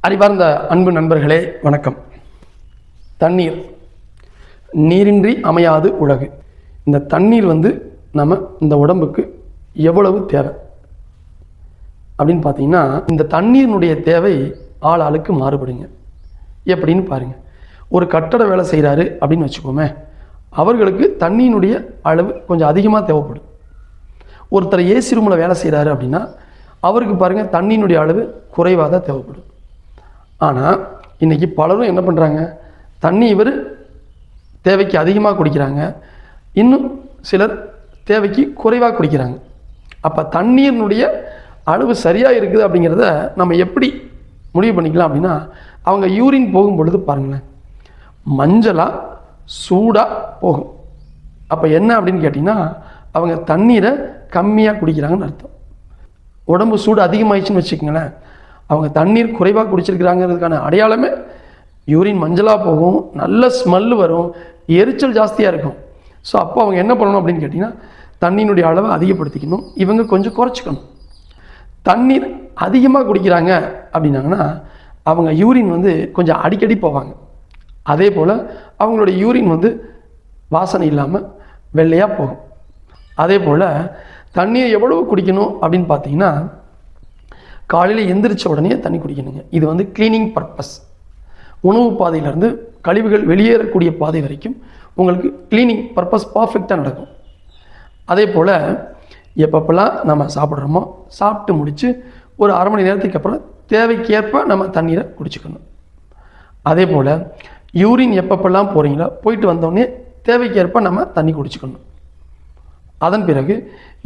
அறிவார்ந்த அன்பு நண்பர்களே வணக்கம். தண்ணீர், நீரின்றி அமையாது உலகு. இந்த தண்ணீர் நம்ம இந்த உடம்புக்கு எவ்வளவு தேவை அப்படின்னு பார்த்தீங்கன்னா, இந்த தண்ணீரினுடைய தேவை ஆள் ஆளுக்கு மாறுபடுங்க. எப்படின்னு பாருங்கள். ஒரு கட்டட வேலை செய்கிறாரு அப்படின்னு வச்சுக்கோமே, அவர்களுக்கு தண்ணியினுடைய அளவு கொஞ்சம் அதிகமாக தேவைப்படும். ஒருத்தர் ஏசி ரூமில் வேலை செய்கிறாரு அப்படின்னா அவருக்கு பாருங்கள் தண்ணியினுடைய அளவு குறைவாக தான் தேவைப்படும். ஆனால் இன்றைக்கி பலரும் என்ன பண்ணுறாங்க, தண்ணி இவர் தேவைக்கு அதிகமாக குடிக்கிறாங்க, இன்னும் சிலர் தேவைக்கு குறைவாக குடிக்கிறாங்க. அப்போ தண்ணீரினுடைய அளவு சரியாக இருக்குது அப்படிங்கிறத நம்ம எப்படி முடிவு பண்ணிக்கலாம் அப்படின்னா, அவங்க யூரின் போகும் பொழுது பாருங்களேன், மஞ்சளாக சூடாக போகும். அப்போ என்ன அப்படின்னு கேட்டிங்கன்னா, அவங்க தண்ணீரை கம்மியாக குடிக்கிறாங்கன்னு அர்த்தம். உடம்பு சூடு அதிகமாகிடுச்சுன்னு வச்சுக்கோங்களேன், அவங்க தண்ணீர் குறைவாக குடிச்சிருக்கிறாங்கிறதுக்கான அடையாளமே யூரின் மஞ்சளாக போகும், நல்ல ஸ்மெல்லு வரும், எரிச்சல் ஜாஸ்தியாக இருக்கும். ஸோ அப்போ அவங்க என்ன பண்ணணும் அப்படின்னு கேட்டிங்கன்னா, தண்ணியினுடைய அளவை அதிகப்படுத்திக்கணும், இவங்க கொஞ்சம் குறைச்சிக்கணும். தண்ணீர் அதிகமாக குடிக்கிறாங்க அப்படின்னாங்கன்னா அவங்க யூரின் கொஞ்சம் அடிக்கடி போவாங்க. அதே போல் அவங்களுடைய யூரின் வாசனை இல்லாமல் வெள்ளையாக போகும். அதே போல் தண்ணீர் எவ்வளவு குடிக்கணும் அப்படின்னு பார்த்தீங்கன்னா, காலையில் எந்திரிச்ச உடனே தண்ணி குடிக்கணுங்க. இது க்ளீனிங் பர்பஸ். உணவு பாதையிலேருந்து கழிவுகள் வெளியேறக்கூடிய பாதை வரைக்கும் உங்களுக்கு க்ளீனிங் பர்பஸ் பர்ஃபெக்டாக நடக்கும். அதே போல் எப்பப்பெல்லாம் நம்ம சாப்பிட்றோமோ, சாப்பிட்டு முடித்து ஒரு அரை மணி நேரத்துக்கு அப்புறம் தேவைக்கேற்ப நம்ம தண்ணீரை குடிச்சுக்கணும். அதே போல் யூரின் எப்பப்பெல்லாம் போகிறீங்களோ, போயிட்டு வந்தோடனே தேவைக்கேற்ப நம்ம தண்ணி குடிச்சுக்கணும். அதன் பிறகு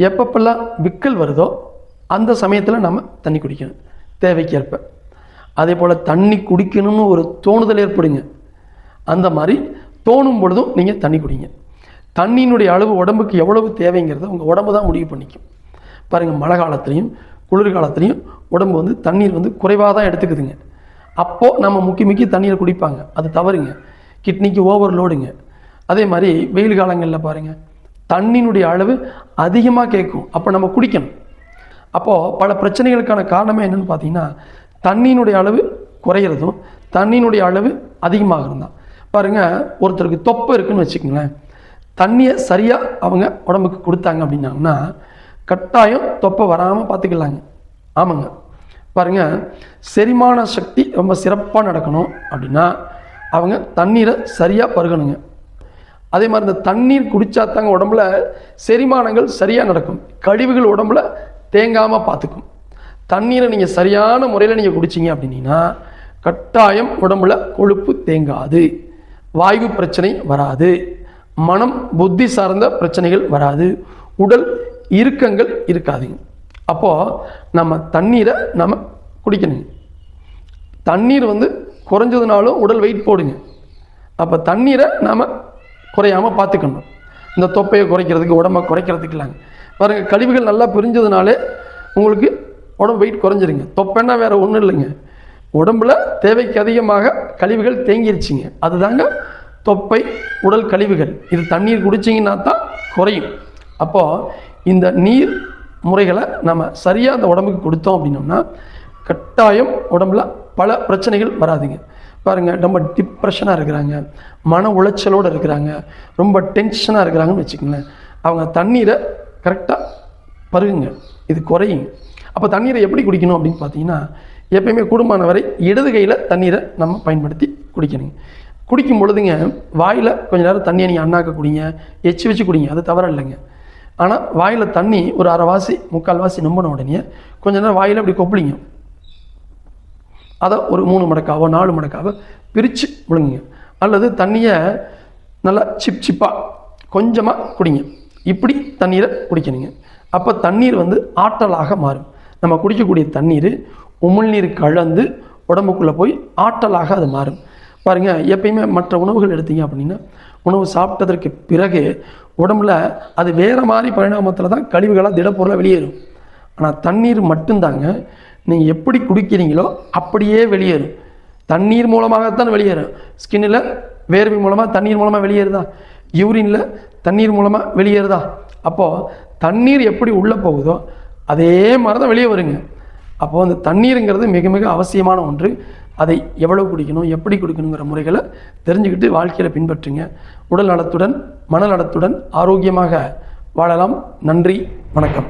எப்பப்பெல்லாம் விக்கல் வருதோ அந்த சமயத்தில் நம்ம தண்ணி குடிக்கணும் தேவைக்கேற்ப. அதே போல் தண்ணி குடிக்கணும்னு ஒரு தோணுதல் ஏற்படுங்க. அந்த மாதிரி தோணும் பொழுதும் நீங்கள் தண்ணி குடிங்க. தண்ணியினுடைய அளவு உடம்புக்கு எவ்வளவு தேவைங்கிறத உங்கள் உடம்பு தான் முடிவு பண்ணிக்கும். பாருங்கள், மழை காலத்துலேயும் குளிர்காலத்துலேயும் உடம்பு தண்ணீர் குறைவாக தான் எடுத்துக்குதுங்க. அப்போது நம்ம முக்கி தண்ணீரை குடிப்பாங்க, அது தவறுங்க. கிட்னிக்கு ஓவர்லோடுங்க. அதே மாதிரி வெயில் காலங்களில் பாருங்கள், தண்ணியினுடைய அளவு அதிகமாக கேட்கும், அப்போ நம்ம குடிக்கணும். அப்போது பல பிரச்சனைகளுக்கான காரணமே என்னென்னு பார்த்தீங்கன்னா, தண்ணியினுடைய அளவு குறையிறதும் தண்ணியினுடைய அளவு அதிகமாகிறது தான். பாருங்கள், ஒருத்தருக்கு தொப்பை இருக்குதுன்னு வச்சுக்கோங்களேன், தண்ணியை சரியாக அவங்க உடம்புக்கு கொடுத்தாங்க அப்படின்னாங்கன்னா கட்டாயம் தொப்பை வராமல் பார்த்துக்கலாங்க. ஆமாங்க. பாருங்கள், செரிமான சக்தி ரொம்ப சிறப்பாக நடக்கணும் அப்படின்னா அவங்க தண்ணீரை சரியாக பருகணுங்க. அதே மாதிரி இந்த தண்ணீர் குடித்தா தாங்க உடம்புல செரிமானங்கள் சரியாக நடக்கும், கழிவுகள் உடம்புல தேங்காமல் பார்த்துக்கும். தண்ணீரை நீங்கள் சரியான முறையில் நீங்கள் குடிச்சிங்க அப்படின்னா கட்டாயம் உடம்புல கொழுப்பு தேங்காது, வாயு பிரச்சனை வராது, மனம் புத்தி சார்ந்த பிரச்சனைகள் வராது, உடல் இறுக்கங்கள் இருக்காதுங்க. அப்போது நம்ம தண்ணீரை நம்ம குடிக்கணுங்க. தண்ணீர் குறைஞ்சதுனாலும் உடல் வெயிட் போடுங்க. அப்போ தண்ணீரை நாம் குறையாமல் பார்த்துக்கணும். இந்த தொப்பையை குறைக்கிறதுக்கு, உடம்பை குறைக்கிறதுக்குலாங்க பாருங்கள், கழிவுகள் நல்லா பிரிஞ்சதுனாலே உங்களுக்கு உடம்பு வெயிட் குறைஞ்சிருங்க. தொப்பைன்னா வேறு ஒன்றும் இல்லைங்க, உடம்புல தேவைக்கு அதிகமாக கழிவுகள் தேங்கிருச்சிங்க, அதுதாங்க தொப்பை, உடல் கழிவுகள். இது தண்ணீர் குடிச்சிங்கன்னா தான் குறையும். அப்போது இந்த நீர் முறைகளை நம்ம சரியாக அந்த உடம்புக்கு கொடுத்தோம் அப்படின்னோம்னா கட்டாயம் உடம்புல பல பிரச்சனைகள் வராதுங்க. பாருங்கள், ரொம்ப டிப்ரெஷனாக இருக்கிறாங்க, மன உளைச்சலோடு இருக்கிறாங்க, ரொம்ப டென்ஷனாக இருக்கிறாங்கன்னு வச்சுக்கோங்களேன், அவங்க தண்ணீரை கரெக்டாக பருகுங்க, இது குறையுங்க. அப்போ தண்ணீரை எப்படி குடிக்கணும் அப்படின்னு பார்த்தீங்கன்னா, எப்பயுமே கூடுமான வரை இடது கையில் தண்ணீரை நம்ம பயன்படுத்தி குடிக்கணுங்க. குடிக்கும் பொழுதுங்க வாயில் கொஞ்சம் நேரம் தண்ணியை நீங்கள் அண்ணாக்க குடிங்க, எச்சு வச்சு குடிங்க, அது தவறு இல்லைங்க. ஆனால் வாயில் தண்ணி ஒரு அரைவாசி முக்கால்வாசி நம்பின உடனே கொஞ்சம் நேரம் வாயில் அப்படி கொப்பளிங்க. அதை ஒரு 3 மடக்காவோ 4 மடக்காவோ பிரித்து விழுங்குங்க. அல்லது தண்ணியை நல்லா சிப்பாக கொஞ்சமாக குடிங்க. இப்படி தண்ணீரை குடிக்கணுங்க. அப்போ தண்ணீர் ஆற்றலாக மாறும். நம்ம குடிக்கக்கூடிய தண்ணீர் உமிழ்நீர் கலந்து உடம்புக்குள்ளே போய் ஆற்றலாக அது மாறும். பாருங்கள், எப்பயுமே மற்ற உணவுகள் எடுத்தீங்க அப்படின்னா உணவு சாப்பிட்டதற்கு பிறகு உடம்புல அது வேறு மாதிரி பரிணாமத்தில் தான் கழிவுகளாக திடப்பொருளாக வெளியேறும். ஆனால் தண்ணீர் மட்டும்தாங்க நீங்கள் எப்படி குடிக்கிறீங்களோ அப்படியே வெளியேறும். தண்ணீர் மூலமாகத்தான் வெளியேறும். ஸ்கின்னில் வேர்வை மூலமாக தண்ணீர் மூலமாக வெளியேறுதா, யூரினில் தண்ணீர் மூலமாக வெளியேறுதா. அப்போது தண்ணீர் எப்படி உள்ளே போகுதோ அதே மாதிரி தான் வெளியே வருங்க. அப்போது அந்த தண்ணீருங்கிறது மிக மிக அவசியமான ஒன்று. அதை எவ்வளவு குடிக்கணும், எப்படி குடிக்கணுங்கிற முறைகளை தெரிஞ்சுக்கிட்டு வாழ்க்கையில் பின்பற்றுங்க. உடல் நலத்துடன் மனநலத்துடன் ஆரோக்கியமாக வாழலாம். நன்றி, வணக்கம்.